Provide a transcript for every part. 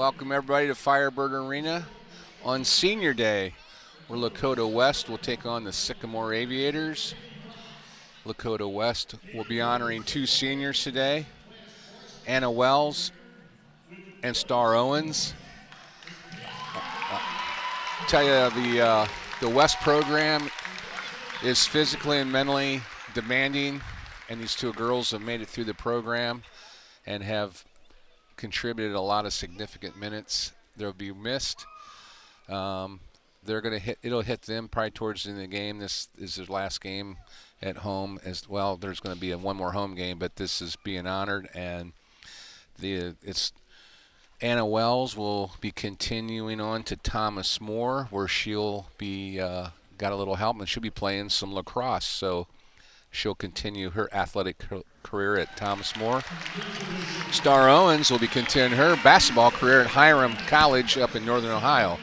Welcome everybody to Firebird Arena on Senior Day, where Lakota West will take on the Sycamore Aviators. Lakota West will be honoring two seniors today, Anna Wells and Star Owens. Tell you, the West program is physically and mentally demanding, and these two girls have made it through the program and have contributed a lot of significant minutes. They'll be missed. They're going to hit. It'll hit them probably towards the end of the game. This is their last game at home as well. There's going to be one more home game, but this is being honored, and it's Anna Wells will be continuing on to Thomas More, where she'll be got a little help, and she'll be playing some lacrosse. So she'll continue her athletic career at Thomas More. Star Owens will be continuing her basketball career at Hiram College up in Northern Ohio.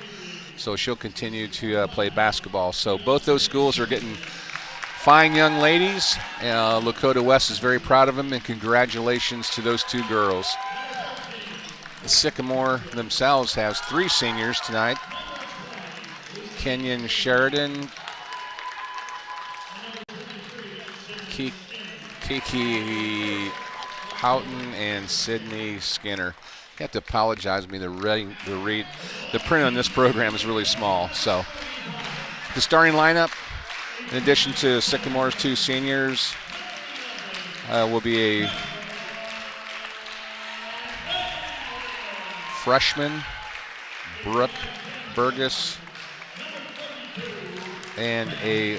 So she'll continue to play basketball. So both those schools are getting fine young ladies. Lakota West is very proud of them, and congratulations to those two girls. The Sycamore themselves has three seniors tonight. Kenyon Sheridan, Kiki Houghton, and Sydney Skinner. You have to apologize to me. The print on this program is really small. So the starting lineup, in addition to Sycamore's two seniors, will be a freshman, Brooke Burgess, and a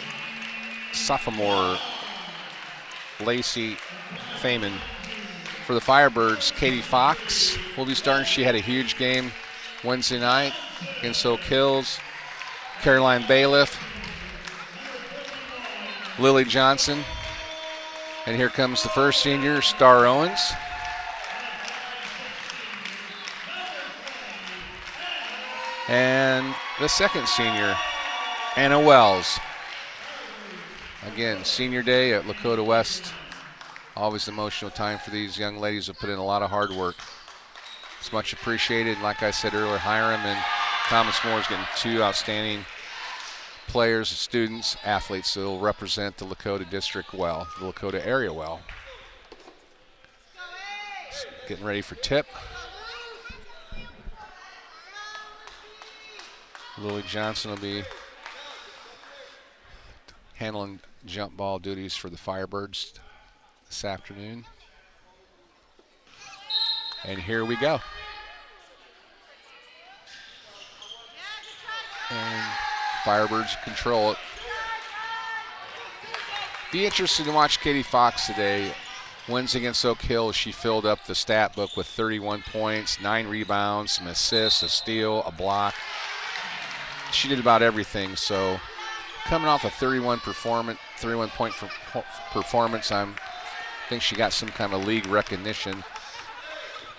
sophomore, Lacey Feynman. For the Firebirds, Katie Fox will be starting. She had a huge game Wednesday night against Oak Hills. Caroline Bailiff, Lily Johnson, and here comes the first senior, Star Owens. And the second senior, Anna Wells. Again, senior day at Lakota West. Always an emotional time for these young ladies who put in a lot of hard work. It's much appreciated. Like I said earlier, Hiram and Thomas More is getting two outstanding players, students, athletes that will represent the Lakota district well, the Lakota area well. Getting ready for tip. Lily Johnson will be handling jump ball duties for the Firebirds this afternoon. And here we go. And Firebirds control it. Be interested to watch Katie Fox today. Wins against Oak Hill. She filled up the stat book with 31 points, 9 rebounds, some assists, a steal, a block. She did about everything. So coming off a 31-point performance, I think she got some kind of league recognition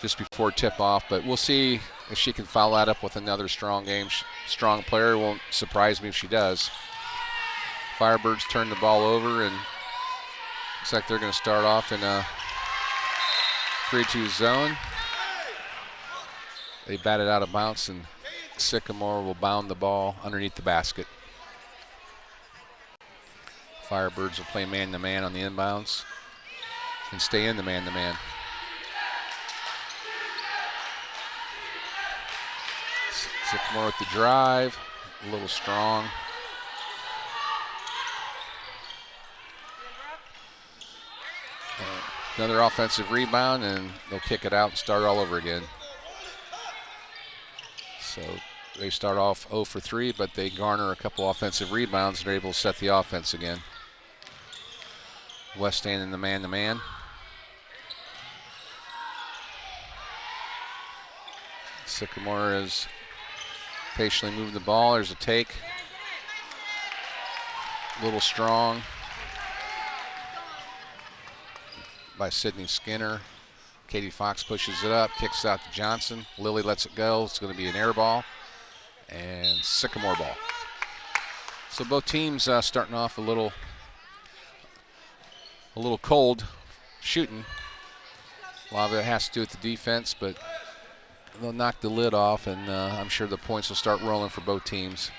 just before tip-off, but we'll see if she can follow that up with another strong game. Strong player, won't surprise me if she does. Firebirds turn the ball over, and looks like they're going to start off in a 3-2 zone. They batted out of bounds, and Sycamore will bound the ball underneath the basket. Firebirds will play man-to-man on the inbounds and stay in the man-to-man. Sycamore with the drive, a little strong. Another offensive rebound, and they'll kick it out and start all over again. So they start off 0 for 3, but they garner a couple offensive rebounds and are able to set the offense again. West End in the man-to-man. Sycamore is patiently moving the ball. There's a take. A little strong by Sydney Skinner. Katie Fox pushes it up, kicks out to Johnson. Lily lets it go. It's going to be an air ball and Sycamore ball. So both teams starting off a little cold shooting. A lot of it has to do with the defense, but they'll knock the lid off, and I'm sure the points will start rolling for both teams.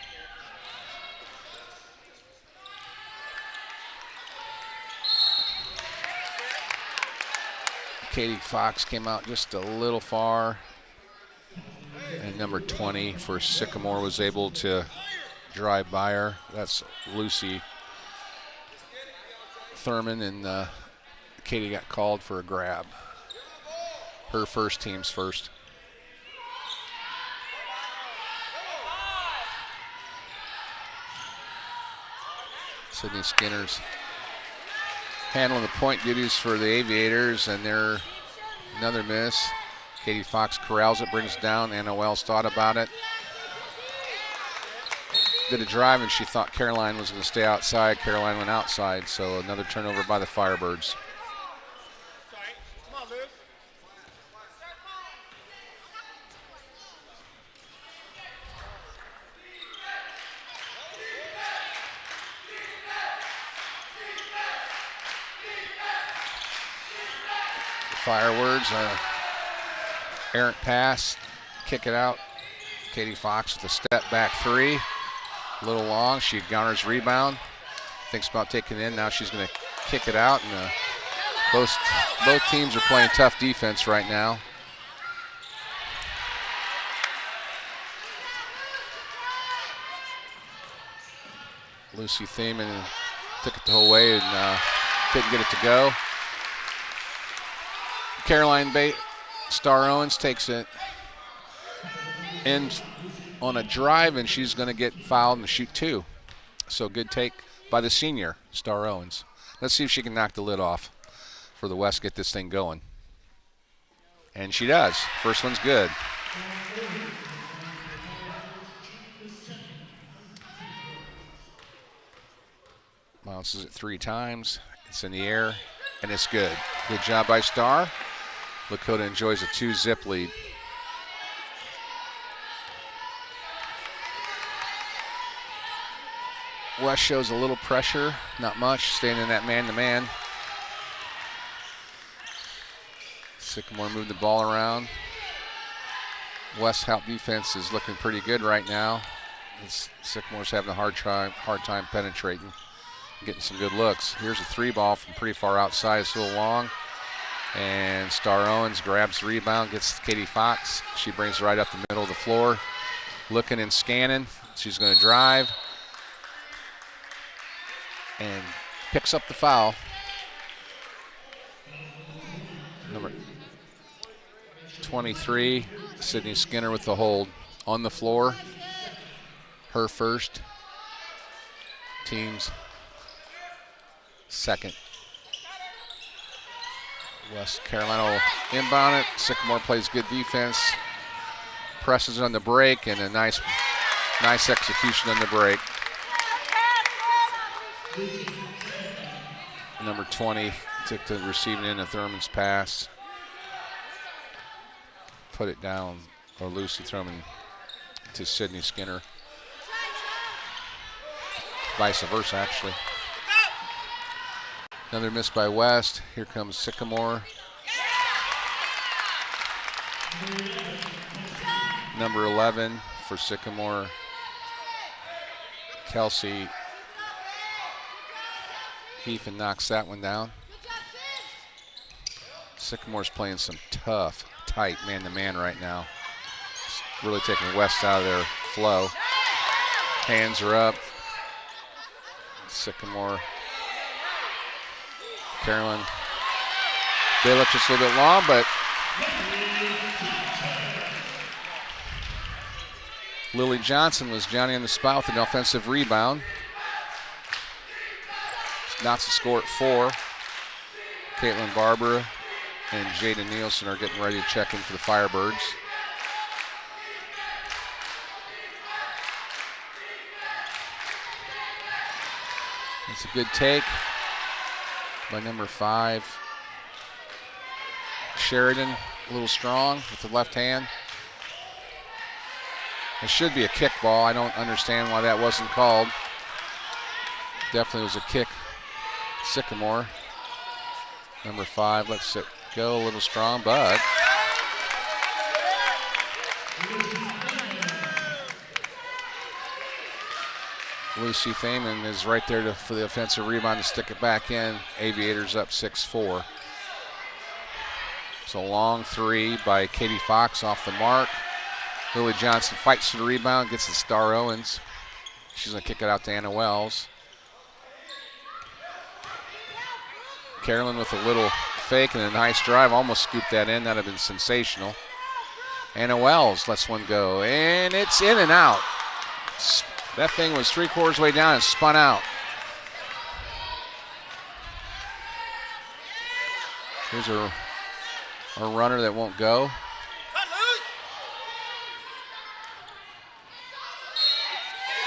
Katie Fox came out just a little far, and number 20 for Sycamore was able to drive by her. That's Lucy Thurman, and Katie got called for a grab. Her first, team's first. Sydney Skinner's handling the point duties for the Aviators, and they're another miss. Katie Fox corrals it, brings it down. Anna Wells thought about it. Did a drive, and she thought Caroline was going to stay outside. Caroline went outside, so another turnover by the Firebirds. Firewords, errant pass, kick it out. Katie Fox with a step back three. A little long, she garners rebound. Thinks about taking it in, now she's gonna kick it out, and both teams are playing tough defense right now. Lucy Thiemann took it the whole way and couldn't get it to go. Caroline Star Owens takes it in on a drive, and she's going to get fouled and shoot two. So good take by the senior, Star Owens. Let's see if she can knock the lid off for the West, get this thing going. And she does. First one's good. Bounces it 3 times. It's in the air, and it's good. Good job by Star. Lakota enjoys a 2-zip lead. West shows a little pressure, not much, staying in that man-to-man. Sycamore moved the ball around. West help defense is looking pretty good right now. Sycamore's having a hard time penetrating, getting some good looks. Here's a 3 ball from pretty far outside. It's a little long. And Star Owens grabs the rebound, gets Katie Fox. She brings it right up the middle of the floor. Looking and scanning. She's going to drive. And picks up the foul. Number 23, Sydney Skinner with the hold on the floor. Her first. Team's second. West Carolina will inbound it. Sycamore plays good defense. Presses on the break, and a nice execution on the break. Number 20 took the receiving end of Thurman's pass. Put it down, or Lucy Thurman to Sydney Skinner. Vice versa, actually. Another miss by West. Here comes Sycamore. Number 11 for Sycamore, Kelsey Heafen knocks that one down. Sycamore's playing some tough, tight man-to-man right now. It's really taking West out of their flow. Hands are up. Sycamore. Carolyn. They look just a little bit long, but Lily Johnson was Johnny on the spot with an offensive rebound. Knocks the score at 4. Caitlin Barber and Jada Nielsen are getting ready to check in for the Firebirds. It's a good take by number 5. Sheridan, a little strong with the left hand. It should be a kick ball. I don't understand why that wasn't called. Definitely was a kick. Sycamore. Number 5 lets it go a little strong, but Lucy Thaman is right there for the offensive rebound to stick it back in. Aviators up 6-4. So long three by Katie Fox off the mark. Lily Johnson fights for the rebound, gets to Star Owens. She's going to kick it out to Anna Wells. Carolyn with a little fake and a nice drive, almost scooped that in. That would have been sensational. Anna Wells lets one go, and it's in and out. That thing was 3/4 way down and spun out. Here's a runner that won't go.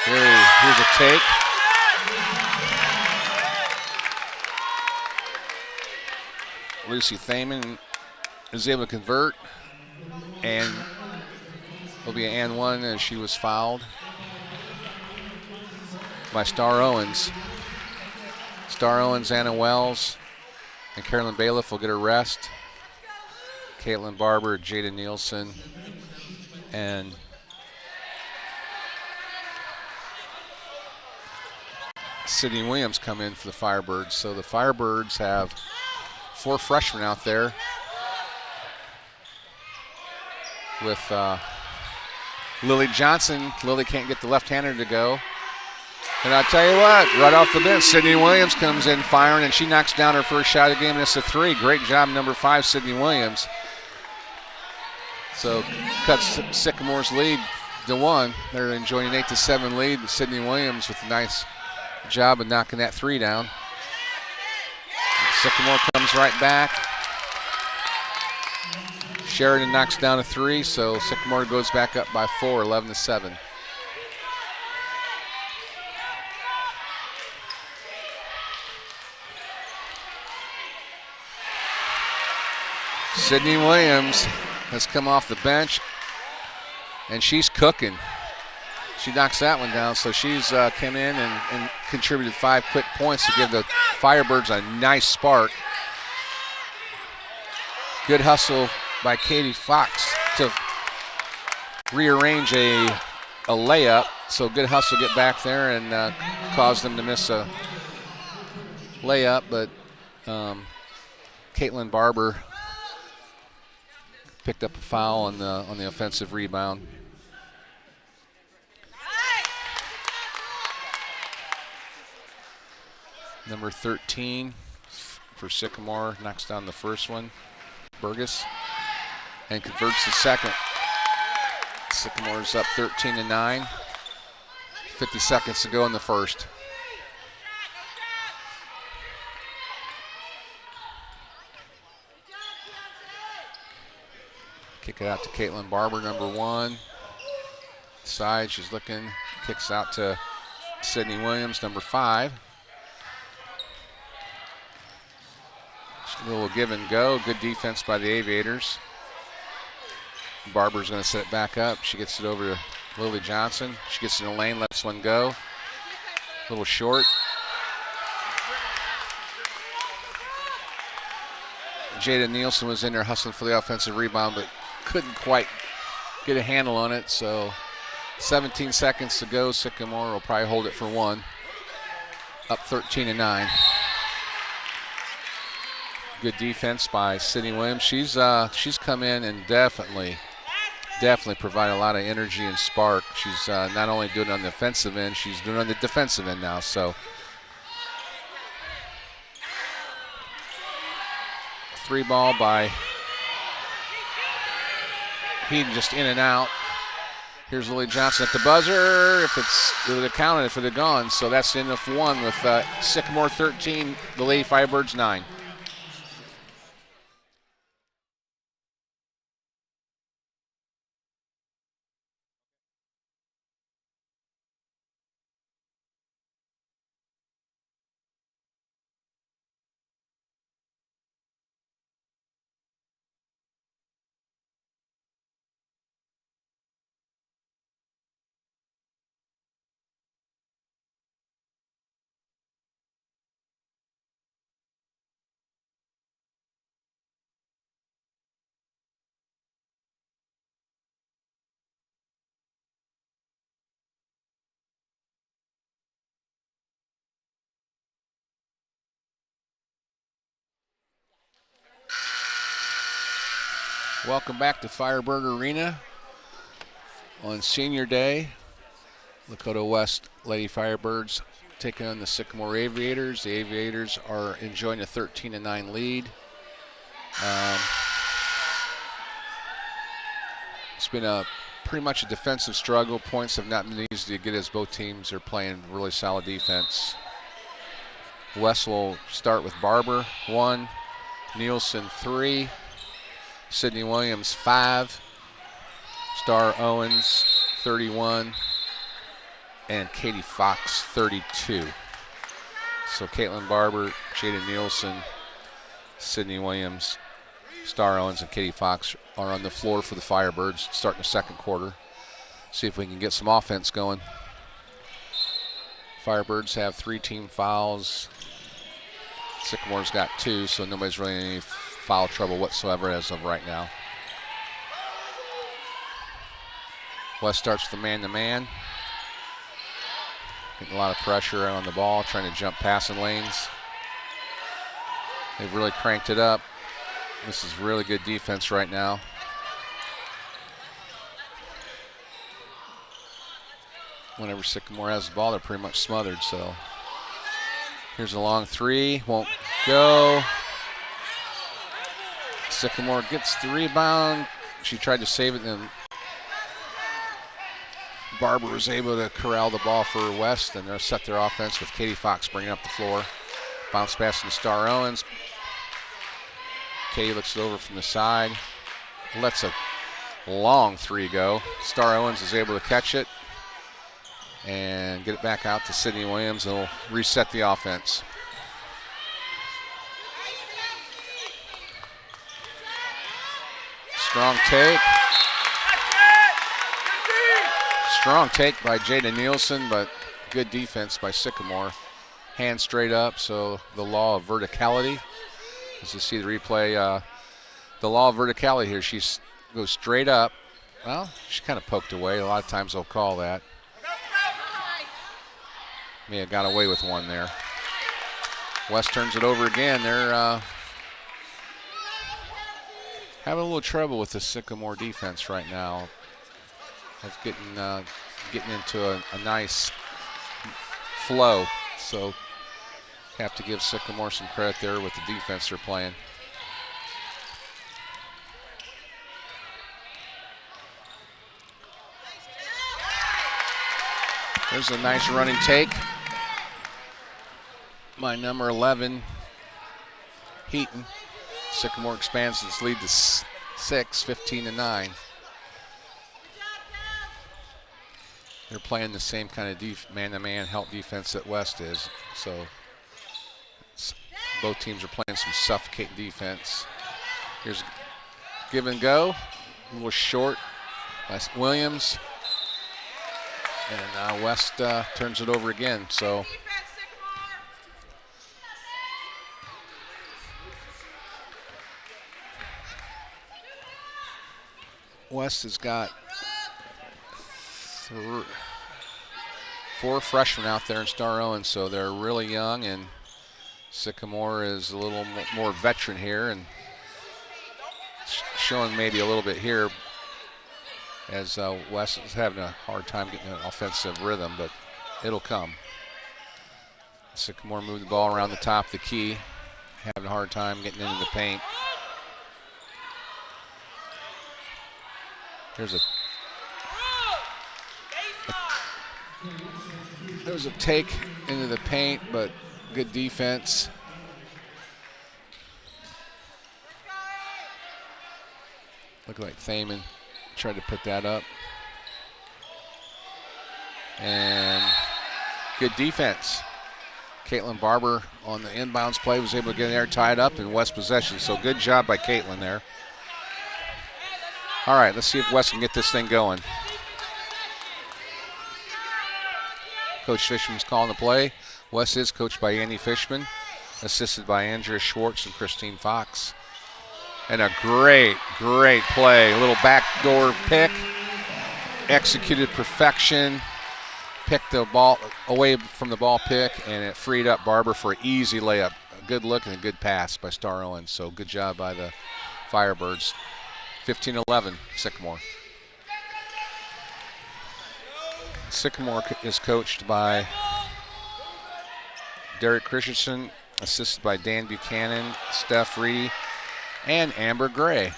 Here's a take. Lucy Thaman is able to convert, and will be an and one as she was fouled by Star Owens. Star Owens, Anna Wells, and Carolyn Bailiff will get a rest. Caitlin Barber, Jada Nielsen, and Sydney Williams come in for the Firebirds. So the Firebirds have 4 freshmen out there with Lily Johnson. Lily can't get the left-hander to go. And I'll tell you what, right off the bench, Sydney Williams comes in firing, and she knocks down her first shot of the game, and it's a 3. Great job, number 5, Sydney Williams. So cuts Sycamore's lead to 1. They're enjoying an 8-7 lead. Sydney Williams with a nice job of knocking that 3 down. Sycamore comes right back. Sheridan knocks down a 3, so Sycamore goes back up by 4, 11-7. Sydney Williams has come off the bench, and she's cooking. She knocks that one down, so she's come in and contributed 5 quick points to give the Firebirds a nice spark. Good hustle by Katie Fox to rearrange a layup. So good hustle, get back there and cause them to miss a layup. But Caitlin Barber picked up a foul on the offensive rebound. Number 13 for Sycamore knocks down the first one, Burgess, and converts the second. Sycamore's up 13-9. 50 seconds to go in the first. Kick it out to Caitlin Barber, number 1. Side, she's looking, kicks out to Sydney Williams, number 5. A little give and go. Good defense by the Aviators. Barber's going to set it back up. She gets it over to Lily Johnson. She gets in the lane, lets one go. A little short. Jada Nielsen was in there hustling for the offensive rebound, but couldn't quite get a handle on it. So 17 seconds to go. Sycamore will probably hold it for 1. Up 13-9. Good defense by Sydney Williams. She's come in and definitely provide a lot of energy and spark. She's not only doing it on the offensive end, she's doing it on the defensive end now. So 3 ball by Heaton, just in and out. Here's Lily Johnson at the buzzer. If it would have counted if it had gone. So that's the end of 1 with Sycamore 13, the Lady Firebirds 9. Welcome back to Firebird Arena on Senior Day. Lakota West Lady Firebirds taking on the Sycamore Aviators. The Aviators are enjoying a 13-9 lead. It's been pretty much a defensive struggle. Points have not been easy to get as both teams are playing really solid defense. West will start with Barber, 1, Nielsen, 3, Sydney Williams, 5, Star Owens, 31, and Katie Fox, 32. So Caitlin Barber, Jada Nielsen, Sydney Williams, Star Owens, and Katie Fox are on the floor for the Firebirds starting the second quarter. See if we can get some offense going. Firebirds have 3 team fouls. Sycamore's got 2, so nobody's really in any foul trouble whatsoever as of right now. West starts with the man-to-man. Getting a lot of pressure on the ball, trying to jump passing lanes. They've really cranked it up. This is really good defense right now. Whenever Sycamore has the ball, they're pretty much smothered, so. Here's a long 3, won't go. Sycamore gets the rebound. She tried to save it, and Barber was able to corral the ball for West, and they'll set their offense with Katie Fox bringing up the floor. Bounce pass to Star Owens. Katie looks it over from the side. Lets a long 3 go. Star Owens is able to catch it and get it back out to Sydney Williams, and will reset the offense. Strong take. Strong take by Jada Nielsen, but good defense by Sycamore. Hand straight up, so the law of verticality. As you see the replay, the law of verticality here, she goes straight up. Well, she kind of poked away. A lot of times they'll call that. May have got away with one there. West turns it over again. They're having a little trouble with the Sycamore defense right now. Of getting into a nice flow. So have to give Sycamore some credit there with the defense they're playing. There's a nice running take. My number 11, Heaton. Sycamore expands its lead to 6, 15-9. They're playing the same kind of man-to-man help defense that West is. So both teams are playing some suffocating defense. Here's give and go. A little short by Williams. And West turns it over again. So West has got 4 freshmen out there in Star Owens, so they're really young, and Sycamore is a little more veteran here, and showing maybe a little bit here as West is having a hard time getting an offensive rhythm, but it'll come. Sycamore moved the ball around the top of the key, having a hard time getting into the paint. There's a take into the paint, but good defense. Looked like Thaman tried to put that up. And good defense. Caitlin Barber on the inbounds play was able to get in there, tied up, in West possession. So good job by Caitlin there. All right, let's see if West can get this thing going. Coach Fishman's calling the play. West is coached by Andy Fishman, assisted by Andrea Schwartz and Christine Fox. And a great, great play. A little backdoor pick, executed perfection. Picked the ball away from the ball pick, and it freed up Barber for an easy layup. A good look and a good pass by Star Owens. So good job by the Firebirds. 15-11, Sycamore. Sycamore is coached by Derek Christensen, assisted by Dan Buchanan, Steph Reedy, and Amber Gray,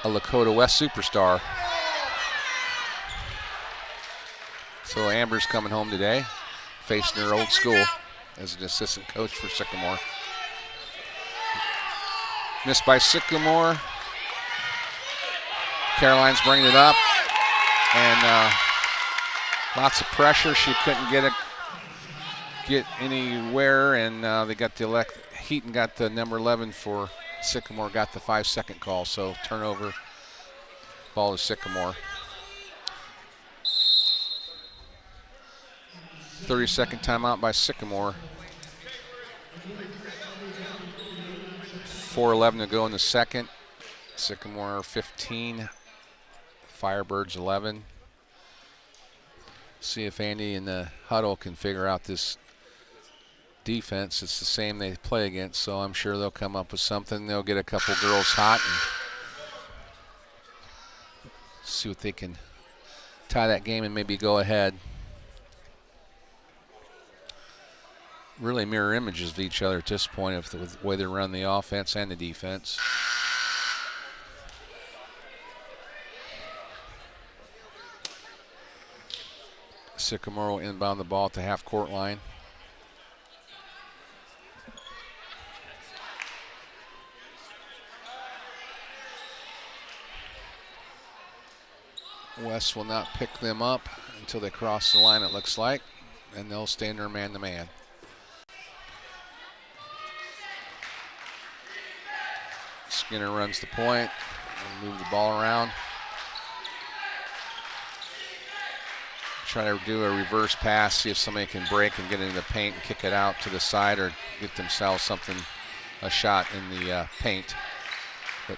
a Lakota West superstar. So Amber's coming home today, facing her old school as an assistant coach for Sycamore. Missed by Sycamore. Caroline's bringing it up, and lots of pressure. She couldn't get anywhere, and they got the Heaton got the number 11 for Sycamore, got the 5-second call. So turnover, ball to Sycamore. 30-second timeout by Sycamore. 4:11 to go in the second. Sycamore 15, Firebirds 11. See if Andy and the huddle can figure out this defense. It's the same they play against, so I'm sure they'll come up with something. They'll get a couple girls hot and see what they can tie that game and maybe go ahead. Really mirror images of each other at this point with the way they run the offense and the defense. Sycamore will inbound the ball at the half-court line. West will not pick them up until they cross the line, it looks like, and they'll stand there man-to-man. Skinner runs the point and move the ball around. Try to do a reverse pass, see if somebody can break and get into the paint and kick it out to the side or get themselves a shot in the paint. But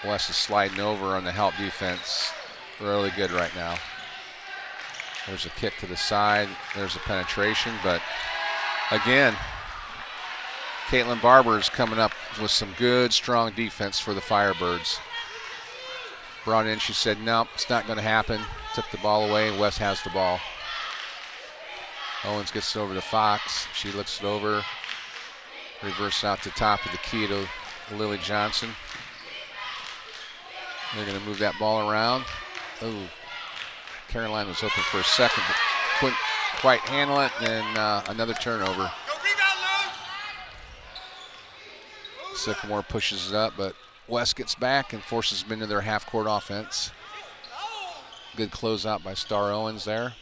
West is sliding over on the help defense. Really good right now. There's a kick to the side. There's a penetration, but again, Caitlin Barber is coming up with some good, strong defense for the Firebirds. Brought in, she said, nope, it's not going to happen. Took the ball away. West has the ball. Owens gets it over to Fox. She looks it over. Reverse out to top of the key to Lily Johnson. They're going to move that ball around. Oh, Caroline was open for a second, but couldn't quite handle it, and another turnover. Sycamore pushes it up, but West gets back and forces them into their half-court offense. Good closeout by Star Owens there.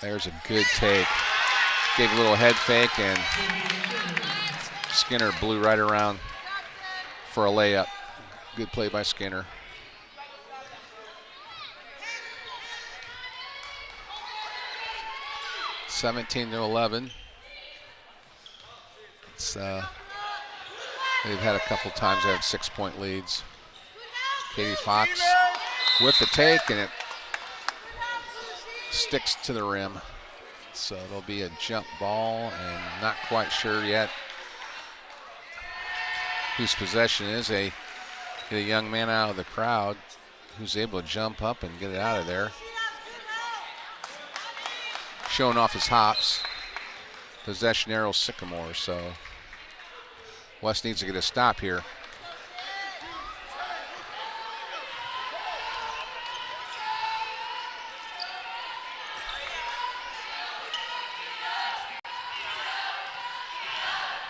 There's a good take. Gave a little head fake, and Skinner blew right around for a layup. Good play by Skinner. (17-11). It's, they've had a couple times they had 6-point leads. Katie Fox with the take, and it sticks to the rim. So it'll be a jump ball, and not quite sure yet whose possession is. Get a young man out of the crowd who's able to jump up and get it out of there. Showing off his hops. Possession arrow Sycamore, so West needs to get a stop here.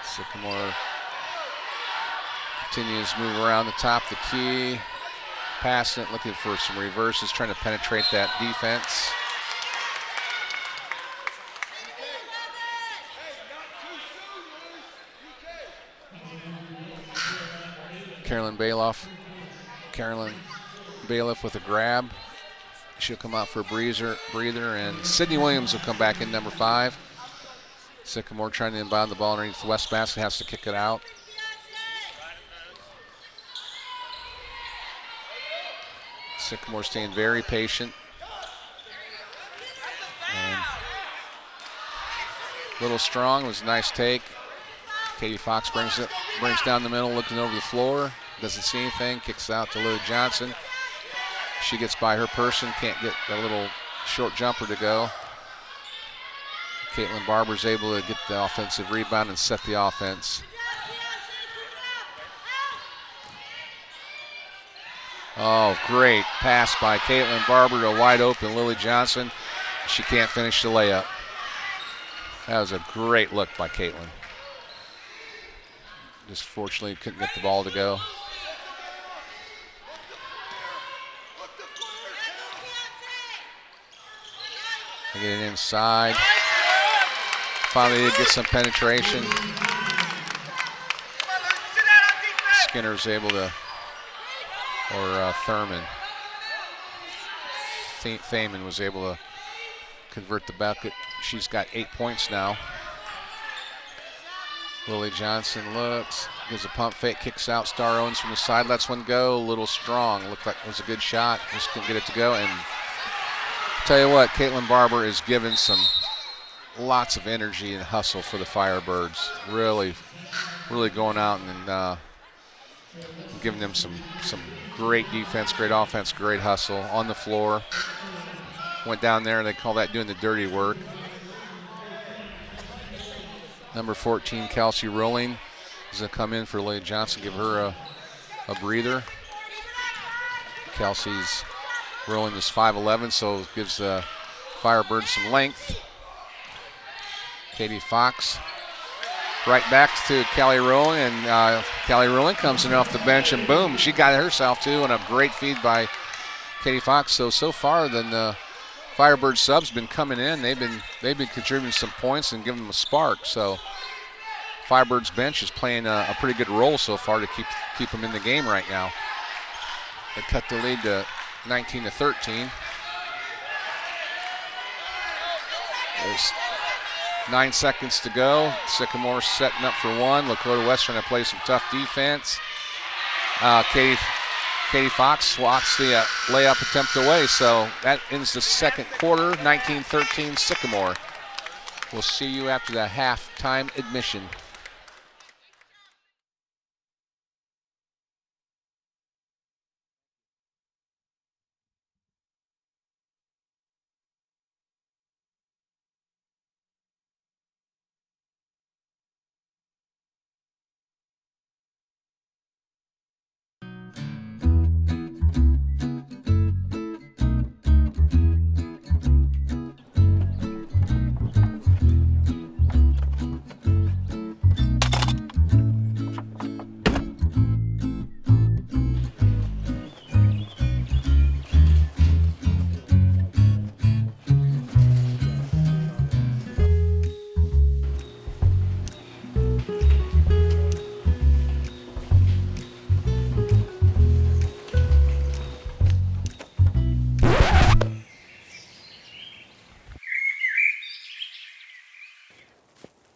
Sycamore continues to move around the top of the key, passing it, looking for some reverses, trying to penetrate that defense. Carolyn Bailiff with a grab. She'll come out for a breather, and Sydney Williams will come back in, number 5. Sycamore trying to inbound the ball underneath the West basket, has to kick it out. Sycamore staying very patient. And a little strong, was a nice take. Katie Fox brings down the middle, looking over the floor. Doesn't see anything. Kicks out to Lily Johnson. She gets by her person. Can't get a little short jumper to go. Caitlin Barber's able to get the offensive rebound and set the offense. Oh, great pass by Caitlin Barber to a wide open Lily Johnson. She can't finish the layup. That was a great look by Caitlin. Just fortunately couldn't get the ball to go. They get it inside. Finally did get some penetration. Skinner's able to, or Thurman. Thaman was able to convert the bucket. She's got 8 points now. Lily Johnson looks, gives a pump fake, kicks out. Star Owens from the side, lets one go. A little strong. Looked like it was a good shot. Just couldn't get it to go. And tell you what, Caitlin Barber is giving some lots of energy and hustle for the Firebirds. Really going out and giving them some great defense, great offense, great hustle on the floor. Went down there, and they call that doing the dirty work. Number 14, Kelsey Rolling, is going to come in for Lily Johnson, give her a breather. Kelsey's Rolling is 5'11", so it gives the Firebirds some length. Katie Fox right back to Callie Rowling, and Callie Rowling comes in off the bench, and boom, she got it herself too, and a great feed by Katie Fox. So far, then the Firebird subs been coming in. They've been contributing some points and giving them a spark. So Firebirds bench is playing a pretty good role so far to keep them in the game right now. They cut the lead to 19-13. There's 9 seconds to go. Sycamore setting up for one. Lakota West trying to play some tough defense. Katie Fox swats the layup attempt away. So that ends the second quarter, 19-13 Sycamore. We'll see you after the halftime admission.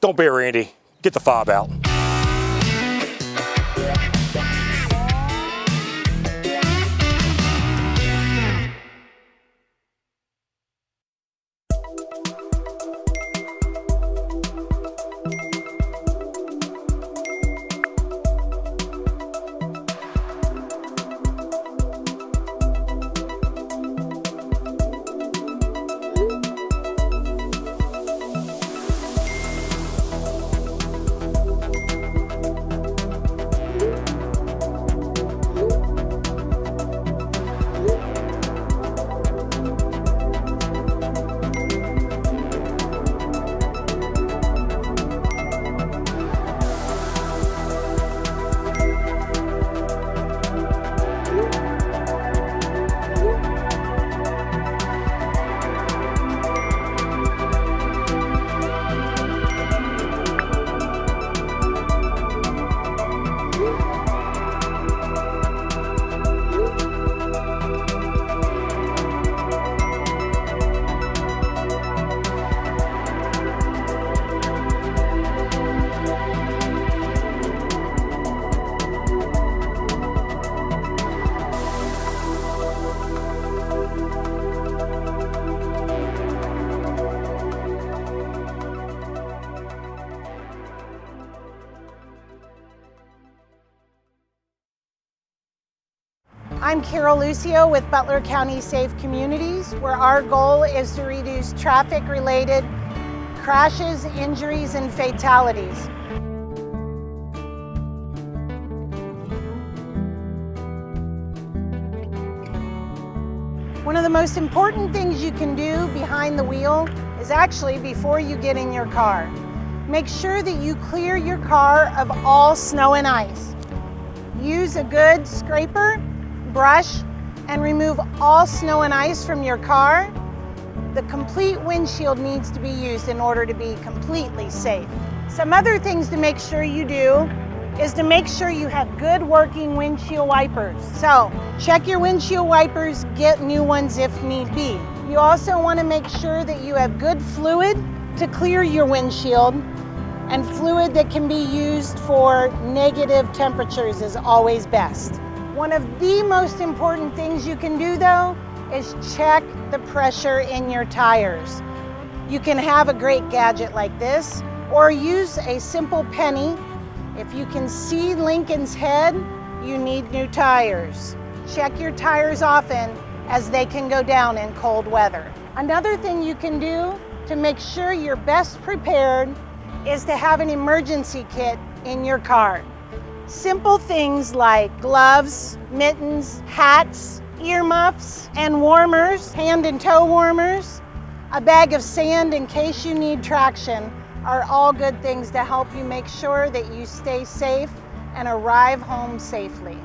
Don't be a Randy. Get the fob out. I'm Carol Lucio with Butler County Safe Communities, where our goal is to reduce traffic-related crashes, injuries, and fatalities. One of the most important things you can do behind the wheel is actually before you get in your car. Make sure that you clear your car of all snow and ice. Use a good scraper, brush, and remove all snow and ice from your car. The complete windshield needs to be used in order to be completely safe. Some other things to make sure you do is to make sure you have good working windshield wipers. So check your windshield wipers, get new ones if need be. You also want to make sure that you have good fluid to clear your windshield, and fluid that can be used for negative temperatures is always best. One of the most important things you can do though is check the pressure in your tires. You can have a great gadget like this or use a simple penny. If you can see Lincoln's head, you need new tires. Check your tires often as they can go down in cold weather. Another thing you can do to make sure you're best prepared is to have an emergency kit in your car. Simple things like gloves, mittens, hats, earmuffs, and warmers, hand and toe warmers, a bag of sand in case you need traction are all good things to help you make sure that you stay safe and arrive home safely.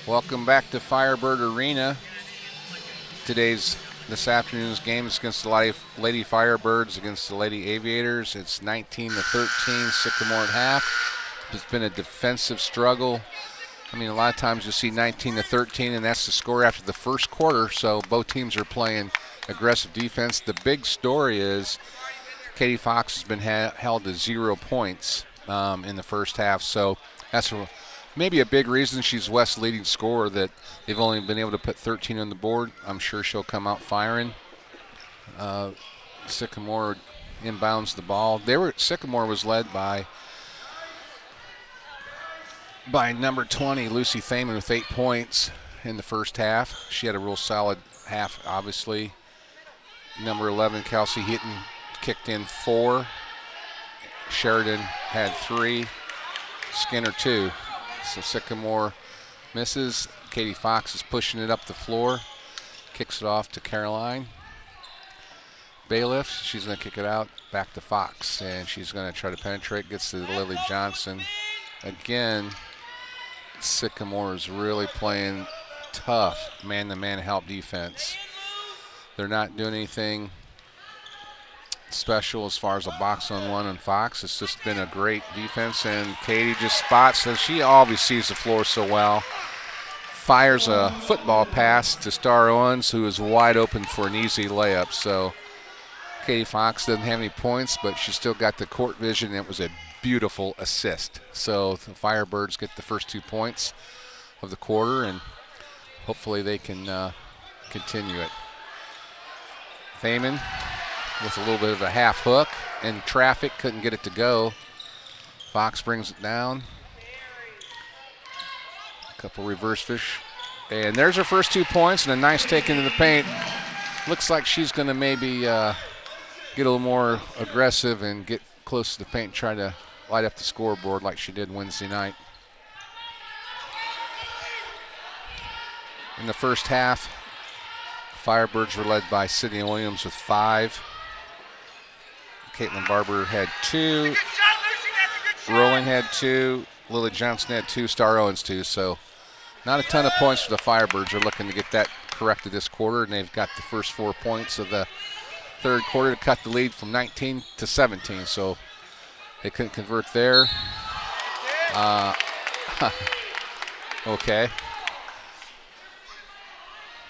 Welcome back to Firebird Arena. This afternoon's game is against the Lady Firebirds against the Lady Aviators. It's 19-13, Sycamore at half. It's been a defensive struggle. I mean, a lot of times you'll see 19-13, and that's the score after the first quarter, so both teams are playing aggressive defense. The big story is Katie Fox has been held to 0 points in the first half, so that's maybe a big reason she's West's leading scorer, that they've only been able to put 13 on the board. I'm sure she'll come out firing. Sycamore inbounds the ball. Sycamore was led by number 20, Lucy Thaman, with 8 points in the first half. She had a real solid half, obviously. Number 11, Kelsey Heaton, kicked in 4. Sheridan had 3. Skinner 2. So Sycamore misses. Katie Fox is pushing it up the floor. Kicks it off to Caroline. Bailiff, she's going to kick it out back to Fox, and she's going to try to penetrate. Gets to Lily Johnson. Again, Sycamore is really playing tough man-to-man help defense. They're not doing anything special as far as a box-on-one on Fox. It's just been a great defense, and Katie just spots, and she always sees the floor so well. Fires a football pass to Star Owens, who is wide open for an easy layup. So Katie Fox doesn't have any points, but she still got the court vision, and it was a beautiful assist. So the Firebirds get the first 2 points of the quarter, and hopefully they can continue it. Thaman with a little bit of a half hook, and traffic, couldn't get it to go. Fox brings it down. A couple reverse fish. And there's her first 2 points, and a nice take into the paint. Looks like she's going to maybe get a little more aggressive and get close to the paint and try to light up the scoreboard like she did Wednesday night. In the first half, Firebirds were led by Sydney Williams with 5. Caitlin Barber had 2. Rowling had 2. Lily Johnson had 2. Star Owens 2. So not a ton of points for the Firebirds. They're looking to get that corrected this quarter, and they've got the first 4 points of the third quarter to cut the lead from 19 to 17. So they couldn't convert there. Okay.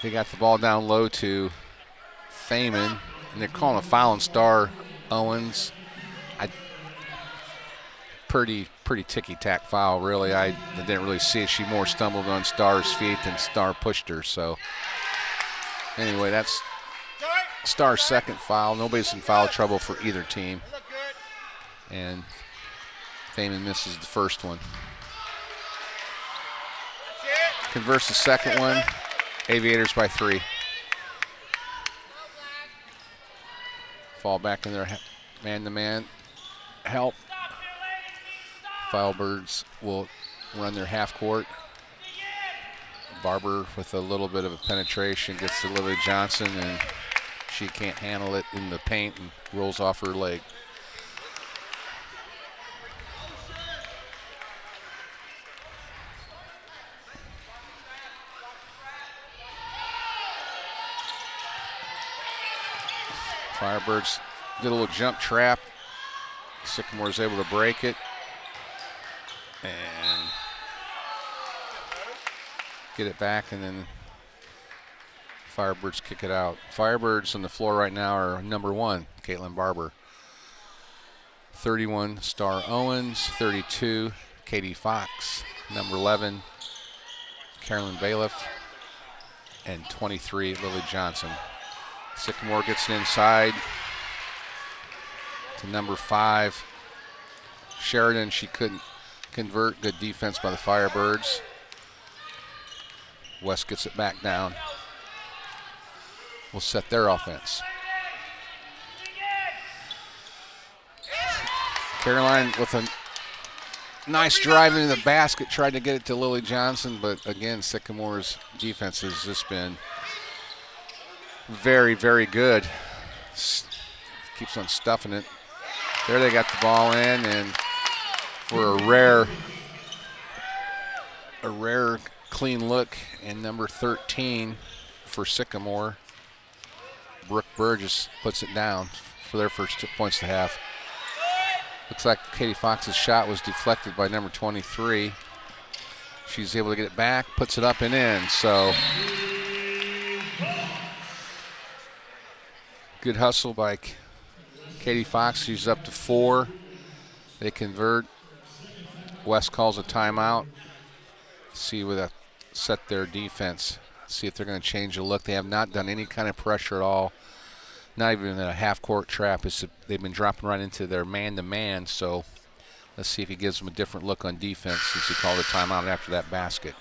They got the ball down low to Thaman, and they're calling a foul on Star Owens. Pretty ticky-tack foul, really. I didn't really see it. She more stumbled on Star's feet than Star pushed her. So anyway, that's Star's second foul. Nobody's in foul trouble for either team. And Thaman misses the first one. Converts the second one. Aviators by 3. Fall back in their man-to-man help. Firebirds will run their half court. Barber with a little bit of a penetration gets to Lily Johnson, and she can't handle it in the paint and rolls off her leg. Firebirds did a little jump trap. Sycamore is able to break it and get it back, and then Firebirds kick it out. Firebirds on the floor right now are number 1, Caitlin Barber. 31, Star Owens. 32, Katie Fox. Number 11, Carolyn Bailiff. And 23, Lily Johnson. Sycamore gets it inside to number 5, Sheridan. She couldn't convert. Good defense by the Firebirds. West gets it back down. Will set their offense. Caroline with a nice drive into the basket, tried to get it to Lily Johnson, but again, Sycamore's defense has just been very, very good. Keeps on stuffing it. There they got the ball in, and for a rare clean look, and number 13 for Sycamore, Brooke Burgess, puts it down for their first 2 points to half. Looks like Katie Fox's shot was deflected by number 23. She's able to get it back, puts it up and in. So good hustle by Katie Fox. She's up to 4. They convert. West calls a timeout. See where that set their defense. See if they're going to change the look. They have not done any kind of pressure at all. Not even a half-court trap. They've been dropping right into their man-to-man. So let's see if he gives them a different look on defense since he called a timeout after that basket.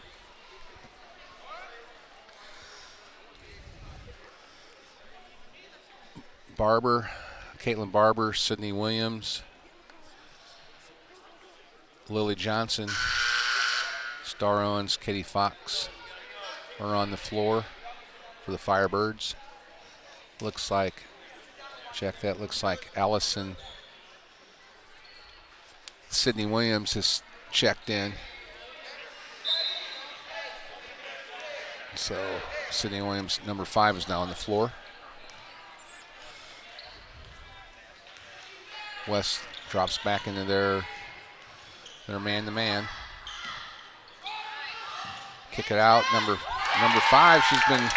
Barber, Caitlin Barber, Sydney Williams, Lily Johnson, Star Owens, Katie Fox are on the floor for the Firebirds. Looks like, check that, looks like Allison, Sydney Williams has checked in. So Sydney Williams, number 5, is now on the floor. West drops back into their man-to-man. Kick it out. Number 5, she's been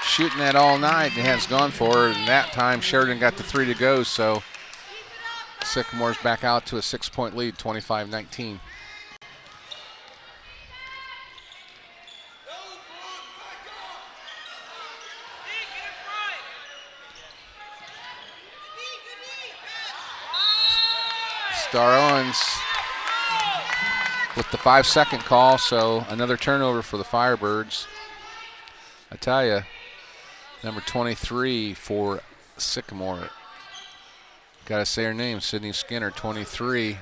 shooting that all night and has gone for her. And that time Sheridan got the 3 to go, so Sycamore's back out to a 6-point lead, 25-19. Star Owens with the 5-second call, so another turnover for the Firebirds. I tell you, number 23 for Sycamore. Got to say her name, Sydney Skinner, 23.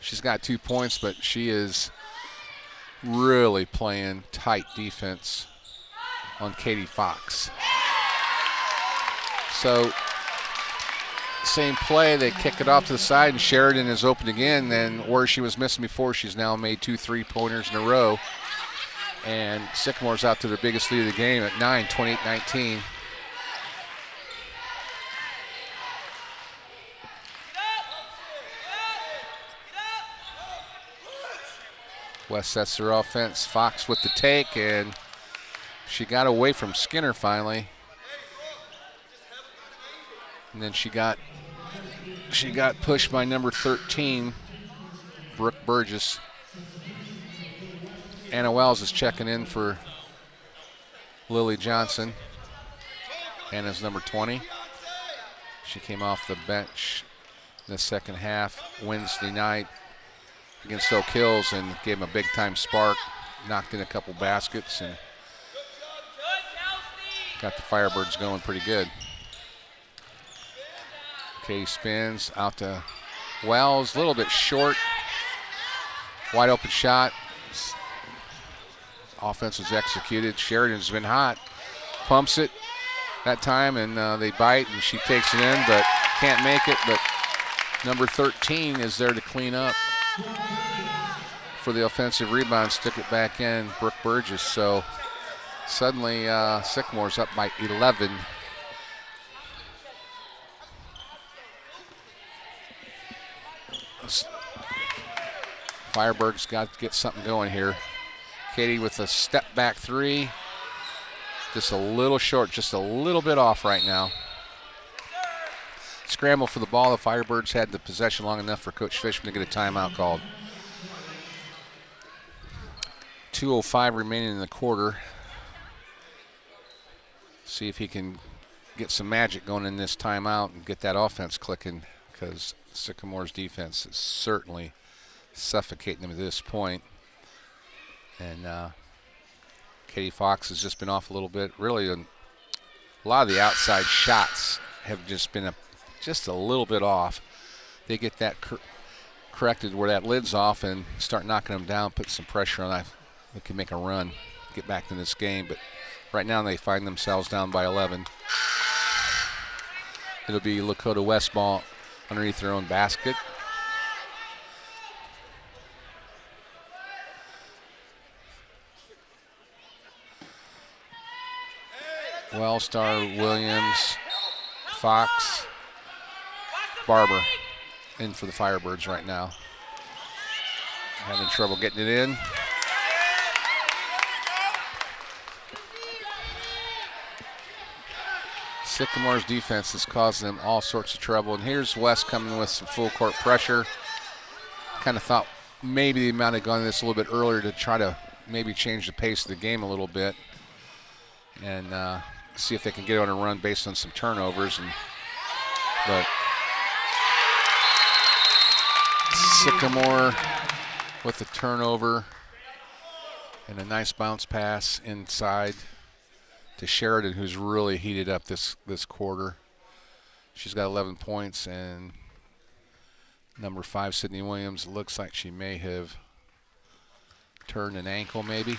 She's got 2 points, but she is really playing tight defense on Katie Fox. So same play, they kick it off to the side, and Sheridan is open again. Then where she was missing before, she's now made 2 3-pointers in a row. And Sycamore's out to their biggest lead of the game at 9, 28-19. West sets their offense. Fox with the take, and she got away from Skinner finally. And then she got pushed by number 13, Brooke Burgess. Anna Wells is checking in for Lily Johnson. Anna's number 20. She came off the bench in the second half Wednesday night against Oak Hills and gave them a big-time spark. Knocked in a couple baskets and got the Firebirds going pretty good. Katie spins out to Wells, a little bit short. Wide open shot. Offense was executed. Sheridan's been hot. Pumps it that time, and they bite, and she takes it in, but can't make it. But number 13 is there to clean up for the offensive rebound, stick it back in, Brooke Burgess. So suddenly Sycamore's up by 11. Firebirds got to get something going here. Katie with a step back 3. Just a little short, just a little bit off right now. Scramble for the ball. The Firebirds had the possession long enough for Coach Fishman to get a timeout called. 2:05 remaining in the quarter. See if he can get some magic going in this timeout and get that offense clicking, because Sycamore's defense is certainly suffocating them at this point. And Katie Fox has just been off a little bit. Really, a lot of the outside shots have just been just a little bit off. They get that corrected where that lid's off and start knocking them down, put some pressure on that. They can make a run, get back in this game. But right now they find themselves down by 11. It'll be Lakota West ball underneath their own basket. Wellstar, Williams, Fox, Barber in for the Firebirds right now. Having trouble getting it in. Sycamore's defense is causing them all sorts of trouble. And here's West coming with some full court pressure. Kind of thought maybe they might have gone this a little bit earlier to try to maybe change the pace of the game a little bit and see if they can get on a run based on some turnovers. But Sycamore with the turnover and a nice bounce pass inside to Sheridan, who's really heated up this quarter. She's got 11 points, and number 5, Sydney Williams, looks like she may have turned an ankle maybe.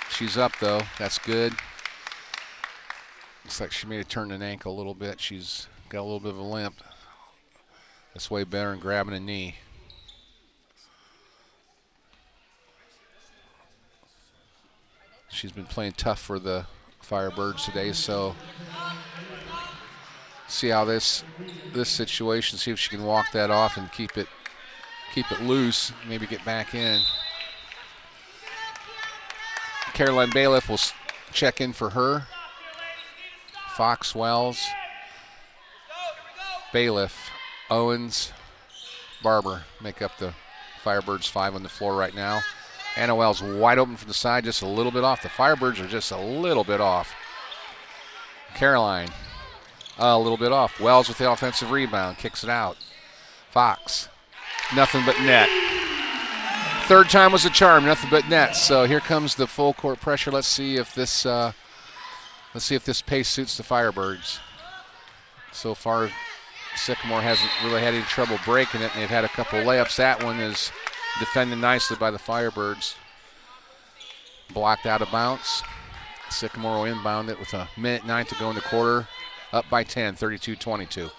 She's up though, that's good. Looks like she may have turned an ankle a little bit. She's got a little bit of a limp. That's way better than grabbing a knee. She's been playing tough for the Firebirds today, so see how this situation, see if she can walk that off and keep it loose, maybe get back in. Caroline Bailiff will check in for her. Fox, Wells, Bailiff, Owens, Barber make up the Firebirds 5 on the floor right now. Anna Wells wide open from the side, just a little bit off. The Firebirds are just a little bit off. Caroline, a little bit off. Wells with the offensive rebound, kicks it out. Fox, nothing but net. Third time was a charm, nothing but net. So here comes the full court pressure. Let's see if this pace suits the Firebirds. So far, Sycamore hasn't really had any trouble breaking it, and they've had a couple layups. That one is defended nicely by the Firebirds. Blocked out of bounds. Sycamore will inbound it with 1:09 to go in the quarter. Up by 10, 32-22.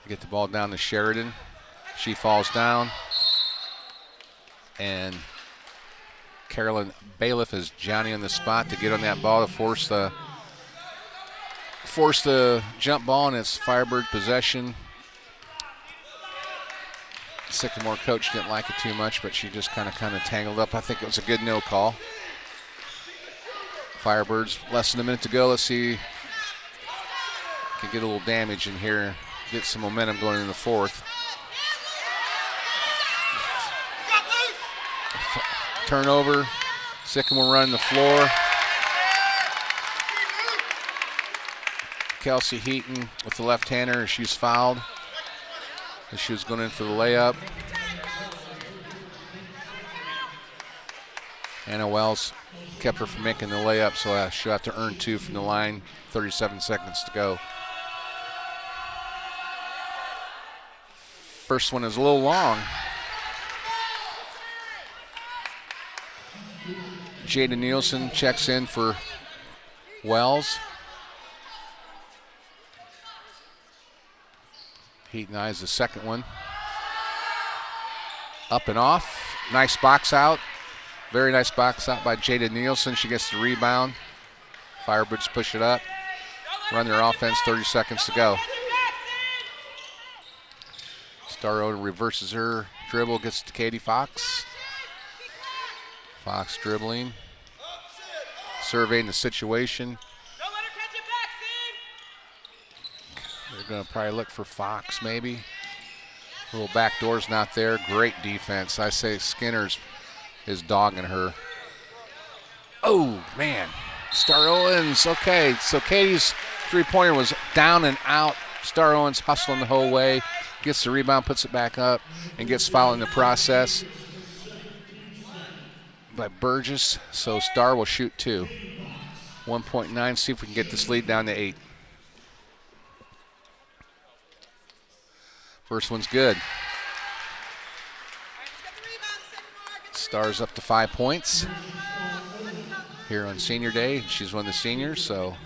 Get the ball down to Sheridan. She falls down. And Carolyn Bailiff is Johnny on the spot to get on that ball to force the jump ball, and it's Firebird possession. Sycamore coach didn't like it too much, but she just kind of tangled up. I think it was a good no call. Firebirds, less than a minute to go. Let's see, can get a little damage in here, get some momentum going in the fourth. Turnover, Sycamore running the floor. Kelsey Heaton with the left-hander, she's fouled. She was going in for the layup. Anna Wells kept her from making the layup, so she'll have to earn 2 from the line. 37 seconds to go. First one is a little long. Jada Nielsen checks in for Wells. Heaton eyes the second one. Up and off. Nice box out. Very nice box out by Jada Nielsen. She gets the rebound. Firebirds push it up. Run their offense, 30 seconds to go. Starro reverses her dribble, gets to Katie Fox. Fox dribbling. Surveying the situation. They're going to probably look for Fox maybe. A little back door's not there. Great defense. I say Skinner's is dogging her. Oh, man. Star Owens. Okay, so Katie's three-pointer was down and out. Star Owens hustling the whole way. Gets the rebound, puts it back up, and gets fouled in the process by Burgess. So Star will shoot 2. 1.9. See if we can get this lead down to 8. First one's good. Star's up to 5 points here on senior day. She's one of the seniors, so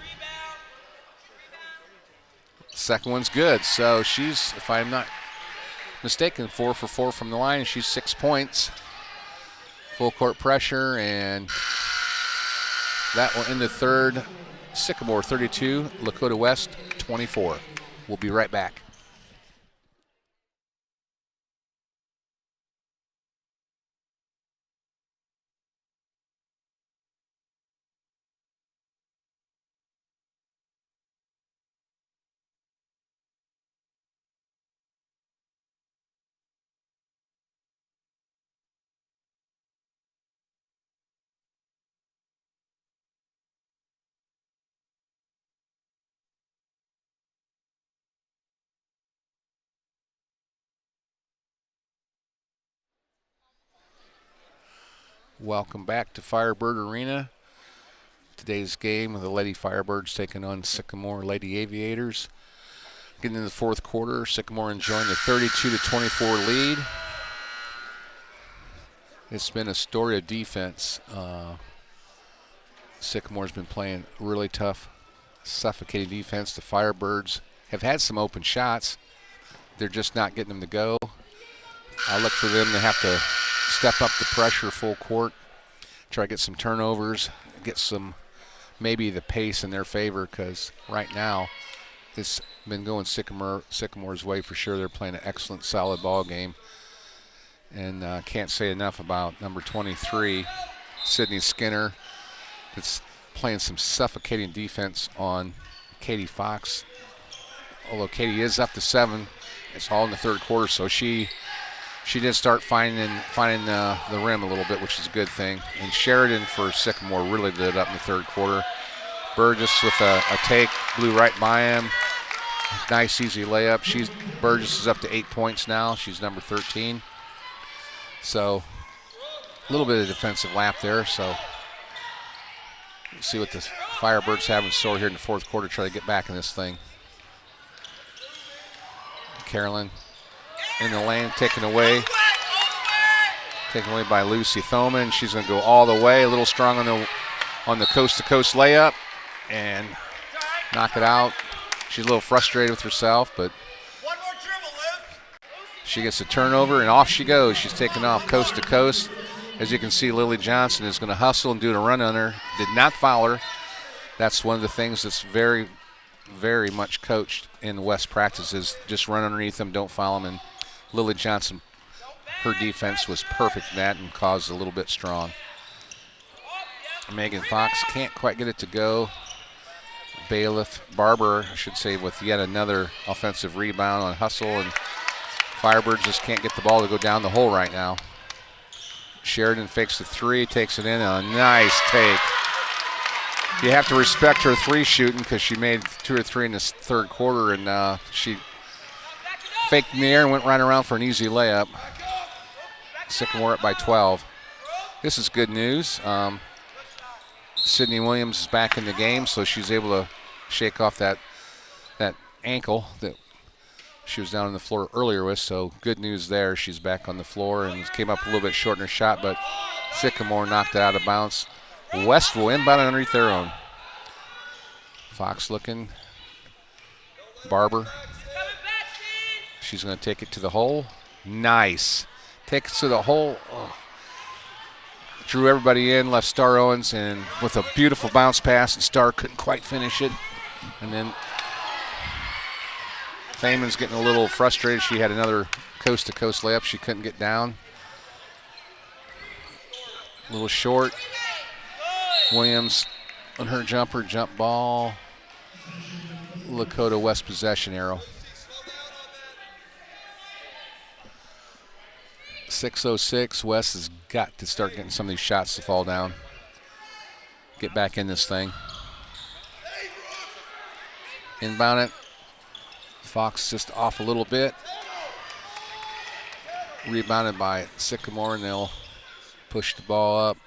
second one's good. So she's, if I'm not mistaken, 4 for 4 from the line. She's 6 points. Full court pressure, and that will end the third. Sycamore 32, Lakota West 24. We'll be right back. Welcome back to Firebird Arena. Today's game, the Lady Firebirds taking on Sycamore Lady Aviators. Getting into the fourth quarter, Sycamore enjoying the 32-24 lead. It's been a story of defense. Sycamore's been playing really tough, suffocating defense. The Firebirds have had some open shots. They're just not getting them to go. I look for them to have to step up the pressure full court, try to get some turnovers, get some maybe the pace in their favor, because right now it's been going Sycamore's way for sure. They're playing an excellent, solid ball game. And can't say enough about number 23, Sydney Skinner, that's playing some suffocating defense on Katie Fox. Although Katie is up to 7, it's all in the third quarter, so she did start finding the rim a little bit, which is a good thing. And Sheridan for Sycamore really lit it up in the third quarter. Burgess with a take, blew right by him. Nice, easy layup. Burgess is up to 8 points now. She's number 13. So a little bit of defensive lap there. So we'll see what the Firebirds have in store here in the fourth quarter, try to get back in this thing. Carolyn in the lane, taken away by Lucy Thoman. She's going to go all the way, a little strong on the coast-to-coast layup, and knock it out. She's a little frustrated with herself, but she gets a turnover, and off she goes. She's taking off coast to coast. As you can see, Lily Johnson is going to hustle and do a run on her. Did not foul her. That's one of the things that's very, very much coached in West practices. Just run underneath them, don't foul them. And Lily Johnson, her defense was perfect in that and caused a little bit strong. Megan Fox can't quite get it to go. Barber, I should say, with yet another offensive rebound on hustle, and Firebirds just can't get the ball to go down the hole right now. Sheridan fakes the three, takes it in, a nice take. You have to respect her three shooting, because she made 2 or 3 in this third quarter, and she faked in the air and went right around for an easy layup. Sycamore up by 12. This is good news. Sydney Williams is back in the game, so she's able to shake off that ankle that she was down on the floor earlier with, so good news there. She's back on the floor and came up a little bit short in her shot, but Sycamore knocked it out of bounds. West will inbound underneath their own. Fox looking. Barber. She's going to take it to the hole. Nice. Take it to the hole. Oh. Drew everybody in, left Star Owens, and with a beautiful bounce pass, and Star couldn't quite finish it. And then Thaman's getting a little frustrated. She had another coast-to-coast layup she couldn't get down. A little short. Williams on her jump ball. Lakota West possession arrow. 6:06. West has got to start getting some of these shots to fall down. Get back in this thing. Inbound it. Fox just off a little bit. Rebounded by Sycamore, and they'll push the ball up.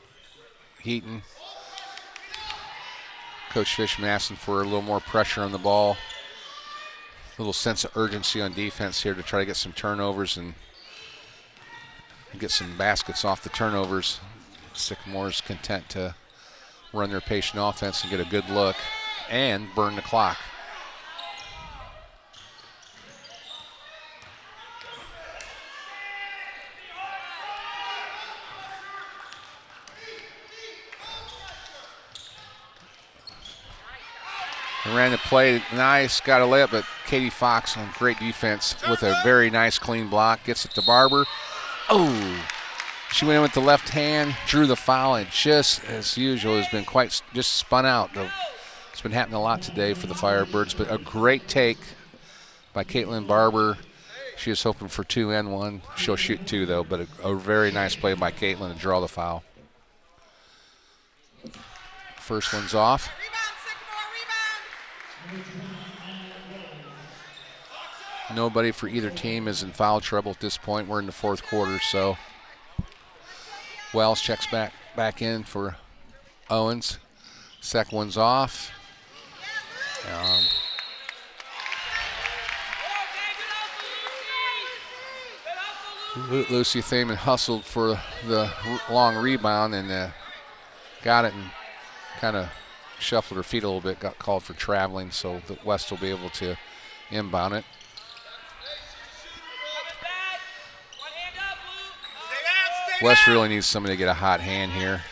Heaton. Coach Fishman asking for a little more pressure on the ball. A little sense of urgency on defense here to try to get some turnovers and get some baskets off the turnovers. Sycamore's content to run their patient offense and get a good look and burn the clock. They ran the play nice, got a layup, but Katie Fox on great defense with a very nice clean block. Gets it to Barber. Oh, she went in with the left hand, drew the foul, and just as usual has been quite just spun out. It's been happening a lot today for the Firebirds, but a great take by Caitlin Barber. She was hoping for 2 and 1. She'll shoot 2 though, but a very nice play by Caitlin to draw the foul. First one's off. Nobody for either team is in foul trouble at this point. We're in the fourth quarter, so Wells checks back in for Owens. Second one's off. Lucy Thaman hustled for the long rebound and got it and kind of shuffled her feet a little bit, got called for traveling, so the West will be able to inbound it. West really needs somebody to get a hot hand here.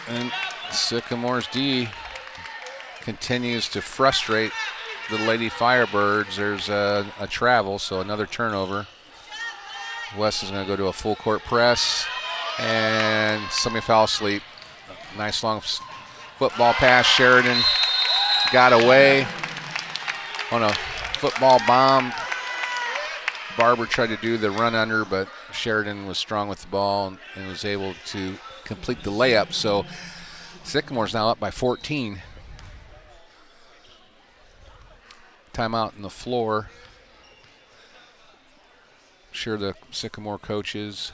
And Sycamore's D continues to frustrate the Lady Firebirds. There's a travel, so another turnover. West is going to go to a full court press, and somebody fell asleep. Nice long football pass. Sheridan got away on a football bomb. Barber tried to do the run under, but Sheridan was strong with the ball and was able to complete the layup. So Sycamore's now up by 14. Timeout on the floor. Sure, the Sycamore coaches,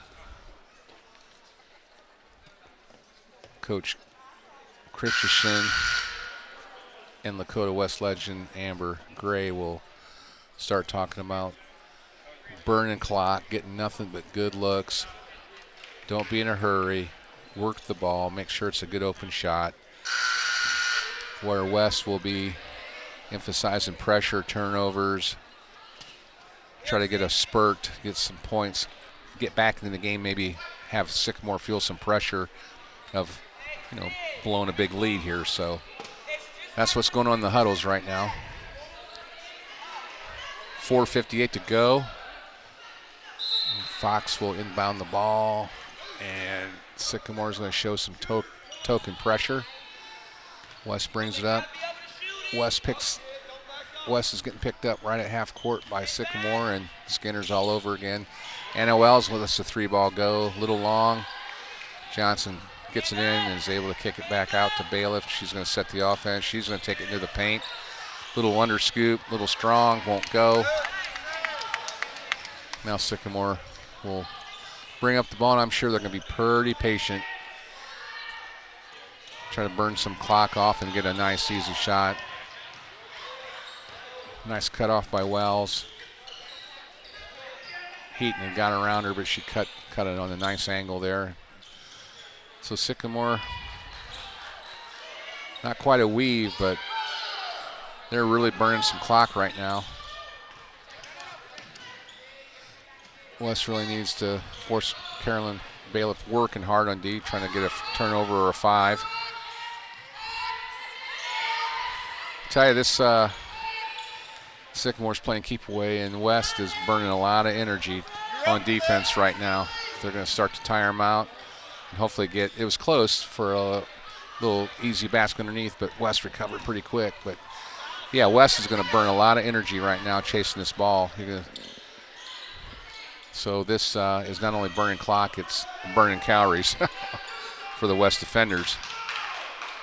Coach Christensen and Lakota West legend Amber Gray, will start talking about burning clock, getting nothing but good looks. Don't be in a hurry. Work the ball. Make sure it's a good open shot. Where West will be emphasizing pressure, turnovers, try to get a spurt, get some points, get back into the game, maybe have Sycamore feel some pressure of, blowing a big lead here. So that's what's going on in the huddles right now. 4:58 to go. Fox will inbound the ball, and Sycamore's going to show some token pressure. West brings it up. West is getting picked up right at half court by Sycamore, and Skinner's all over again. Anna Wells with us a 3-ball go, a little long. Johnson gets it in and is able to kick it back out to Bailiff. She's going to set the offense. She's going to take it into the paint. Little under scoop, little strong, won't go. Now Sycamore will bring up the ball, and I'm sure they're going to be pretty patient. Try to burn some clock off and get a nice, easy shot. Nice cut off by Wells. Heaton had got around her, but she cut it on a nice angle there. So Sycamore, not quite a weave, but they're really burning some clock right now. West really needs to force Carolyn Bailiff working hard on D, trying to get a turnover or a 5. Tell you, this Sycamore's playing keep away, and West is burning a lot of energy on defense right now. They're going to start to tire them out and hopefully get, it was close for a little easy basket underneath, but West recovered pretty quick. But yeah, West is going to burn a lot of energy right now chasing this ball. So this is not only burning clock, it's burning calories for the West defenders.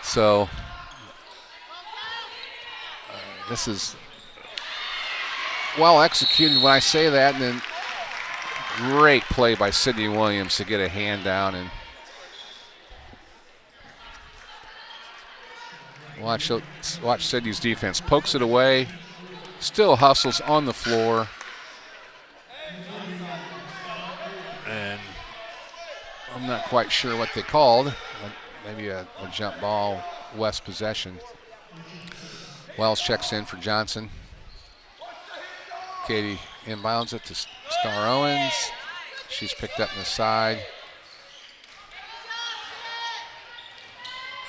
So this is well executed when I say that, and then great play by Sydney Williams to get a hand down and watch Sydney's defense. Pokes it away, still hustles on the floor. And I'm not quite sure what they called. Maybe a jump ball, West possession. Wells checks in for Johnson. Katie inbounds it to Star Owens. She's picked up in the side.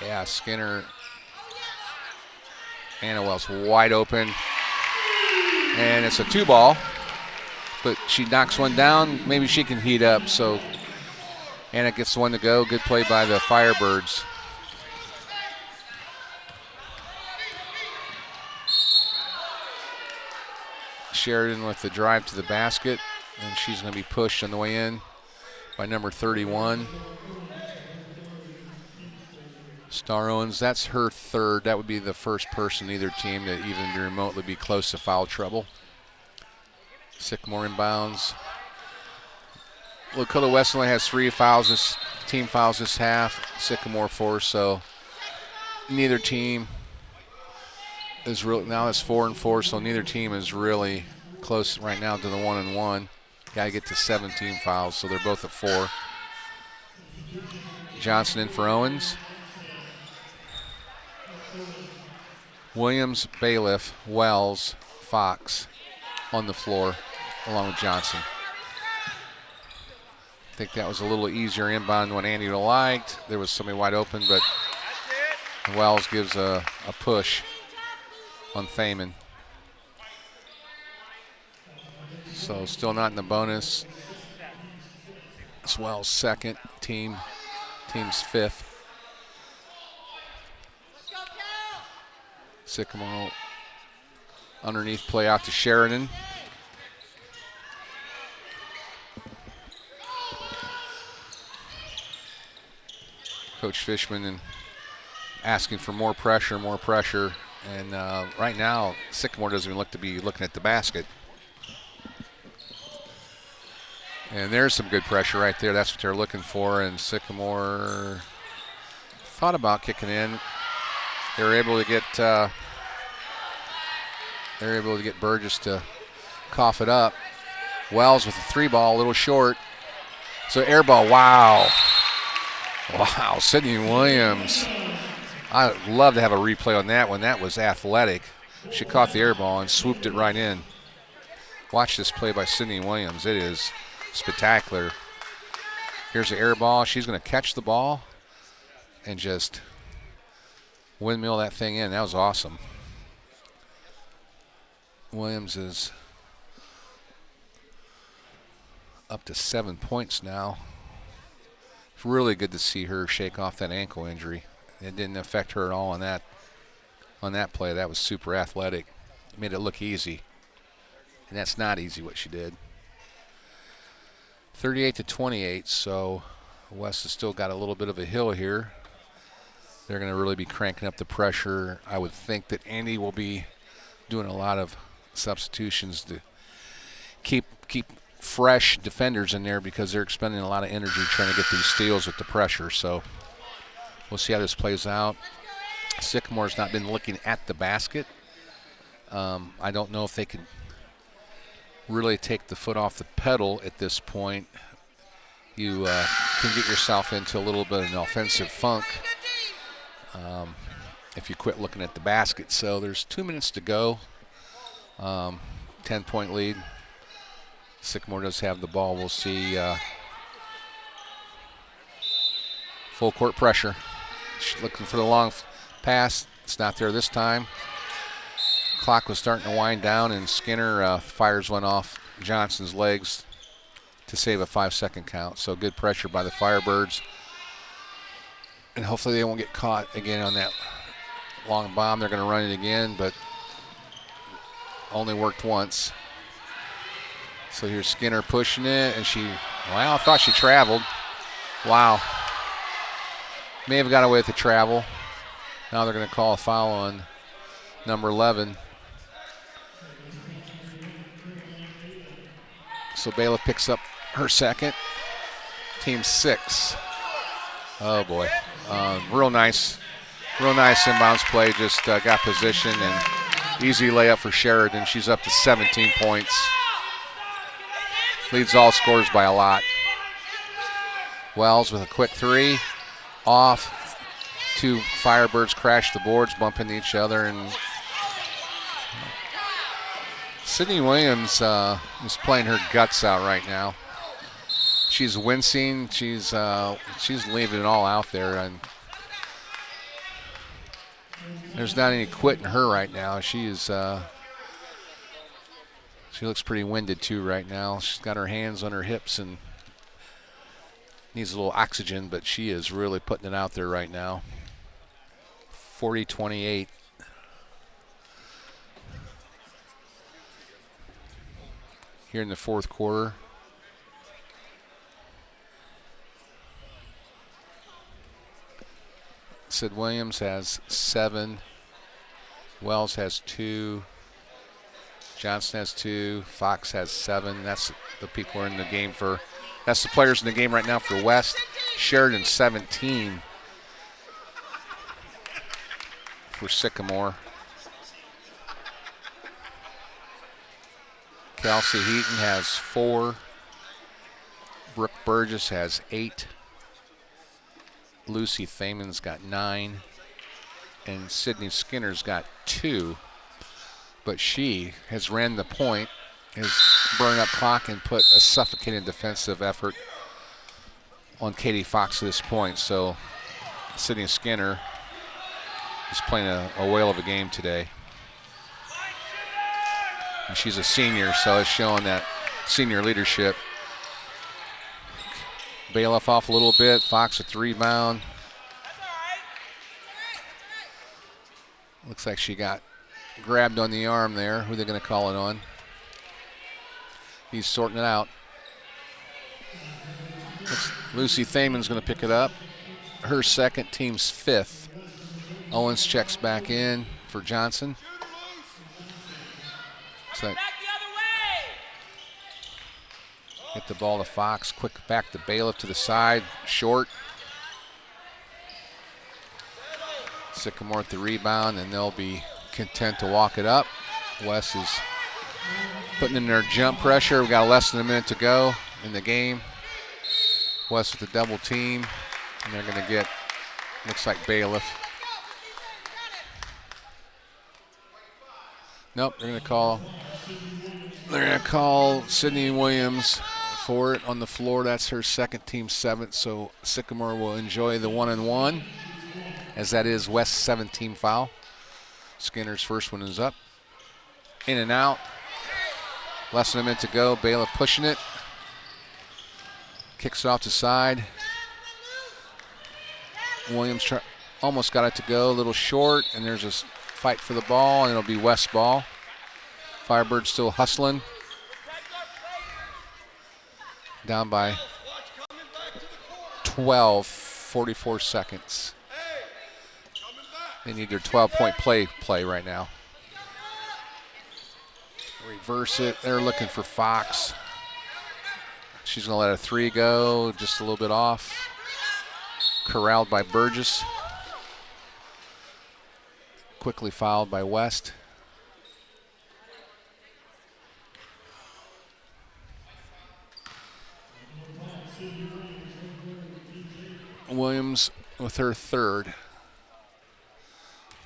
Yeah, Skinner. Anna Wells wide open. And it's a 2-ball. But she knocks one down. Maybe she can heat up. So Anna gets one to go. Good play by the Firebirds. Sheridan with the drive to the basket. And she's going to be pushed on the way in by number 31. Star Owens, that's her third. That would be the first person either team to even remotely be close to foul trouble. Sycamore inbounds. Lakota West only has 3 fouls, team fouls this half. Sycamore 4, so neither team is really, now it's 4-4, so neither team is really close right now to the 1-1. Got to get to 17 fouls, so they're both at 4. Johnson in for Owens. Williams, Bailiff, Wells, Fox on the floor along with Johnson. I think that was a little easier inbound than what Andy would have liked. There was somebody wide open, but Wells gives a push on Thaman. So still not in the bonus. It's Wells' second, team's 5th. Sycamore underneath play out to Sheridan. Coach Fishman asking for more pressure. And right now, Sycamore doesn't even look to be looking at the basket. And there's some good pressure right there. That's what they're looking for. And Sycamore thought about kicking in. They were able to get Burgess to cough it up. Wells with a 3-ball, a little short. So air ball, wow. Wow, Sydney Williams. I'd love to have a replay on that one. That was athletic. She caught the air ball and swooped it right in. Watch this play by Sydney Williams. It is spectacular. Here's the air ball. She's going to catch the ball and just windmill that thing in. That was awesome. Williams is up to 7 points now. It's really good to see her shake off that ankle injury. It didn't affect her at all on that play. That was super athletic. It made it look easy. And that's not easy what she did. 38-28, so West has still got a little bit of a hill here. They're going to really be cranking up the pressure. I would think that Andy will be doing a lot of substitutions to keep fresh defenders in there because they're expending a lot of energy trying to get these steals with the pressure. So we'll see how this plays out. Sycamore's not been looking at the basket. I don't know if they can really take the foot off the pedal at this point. You can get yourself into a little bit of an offensive funk if you quit looking at the basket. So there's 2 minutes to go. 10-point lead. Sycamore does have the ball. We'll see full court pressure. She's looking for the long pass. It's not there this time. Clock was starting to wind down, and Skinner fires one off Johnson's legs to save a 5-second count. So good pressure by the Firebirds. And hopefully they won't get caught again on that long bomb. They're going to run it again, but only worked once. So here's Skinner pushing it, and I thought she traveled. Wow. May have got away with the travel. Now they're going to call a foul on number 11. So Bailiff picks up her second. Team 6. Oh boy. Real nice inbounds play. Just got position and easy layup for Sheridan. She's up to 17 points. Leads all scorers by a lot. Wells with a quick 3. Off. 2 Firebirds crash the boards, bump into each other, and Sydney Williams is playing her guts out right now. She's wincing. She's leaving it all out there, and There's not any quit in her right now. She is. She looks pretty winded too right now. She's got her hands on her hips and needs a little oxygen, but she is really putting it out there right now. 40-28. Here in the fourth quarter. Sid Williams has 7. Wells has 2. Johnson has 2. Fox has 7. That's the people who are in the game for. That's the players in the game right now for West. Sheridan 17 for Sycamore. Kelsey Heaton has 4. Brooke Burgess has 8. Lucy Thaman's got 9. And Sydney Skinner's got 2. But she has ran the point, has burned up clock and put a suffocating defensive effort on Katie Fox at this point. So Sydney Skinner is playing a whale of a game today. And she's a senior, so it's showing that senior leadership. Bailiff off a little bit. Fox with the rebound. Looks like she got grabbed on the arm there. Who are they going to call it on? He's sorting it out. Lucy Thaman's going to pick it up. Her second, team's 5th. Owens checks back in for Johnson. Looks like get the ball to Fox. Quick back to Bailiff to the side. Short. Sycamore at the rebound, and they'll be content to walk it up. Wes is putting in their jump pressure. We've got less than a minute to go in the game. Wes with the double team, and they're going to get, looks like Bailiff. Nope, they're going to call Sydney Williams for it on the floor. That's her second, team 7th, so Sycamore will enjoy the 1-and-1, as that is West's 7th foul. Skinner's first one is up. In and out. Less than a minute to go. Bailiff pushing it. Kicks it off the side. Williams almost got it to go. A little short, and there's a fight for the ball, and it'll be West ball. Firebirds still hustling. Down by 12, 44 seconds. They need their 12-point play right now. Reverse it. They're looking for Fox. She's going to let a 3 go, just a little bit off. Corralled by Burgess. Quickly fouled by West. Williams with her 3rd.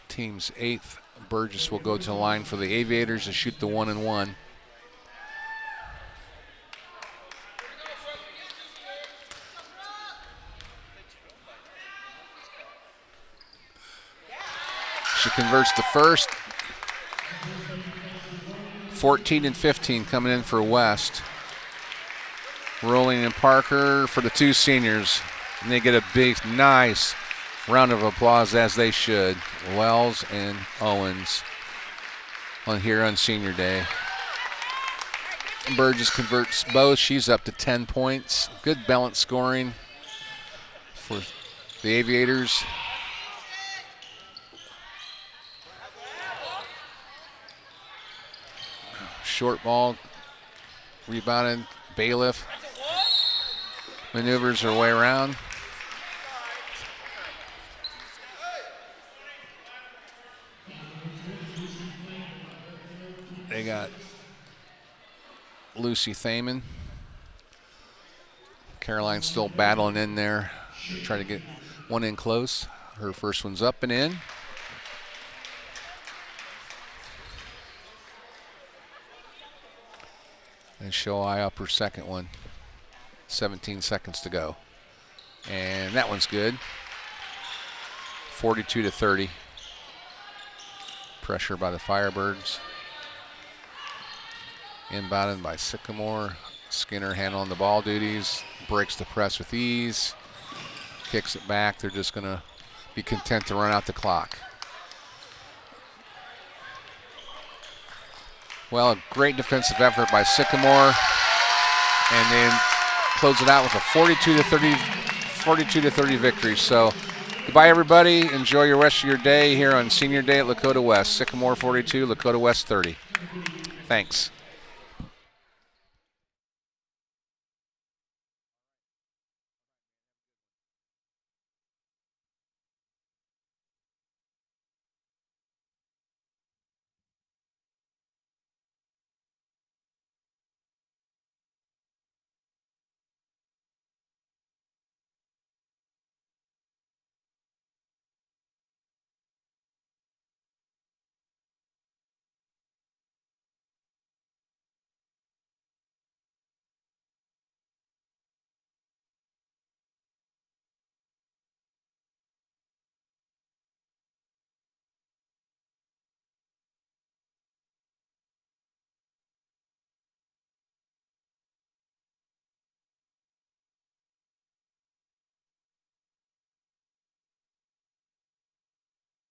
Team's 8th. Burgess will go to the line for the Aviators to shoot the 1-and-1. She converts the first. 14-15 coming in for West. Rolling and Parker for the 2 seniors. And they get a big, nice round of applause, as they should. Wells and Owens here on Senior Day. Burgess converts both. She's up to 10 points. Good balanced scoring for the Aviators. Short ball, rebounded. Bailiff maneuvers her way around. They got Lucy Thaman. Caroline's still battling in there, trying to get one in close. Her first one's up and in. And she'll eye up her second one. 17 seconds to go. And that one's good. 42-30. Pressure by the Firebirds. Inbounded by Sycamore. Skinner handling the ball duties. Breaks the press with ease. Kicks it back. They're just going to be content to run out the clock. Well, a great defensive effort by Sycamore. And then close it out with a 42-30 victory. So goodbye, everybody. Enjoy your rest of your day here on Senior Day at Lakota West. Sycamore 42, Lakota West 30. Thanks.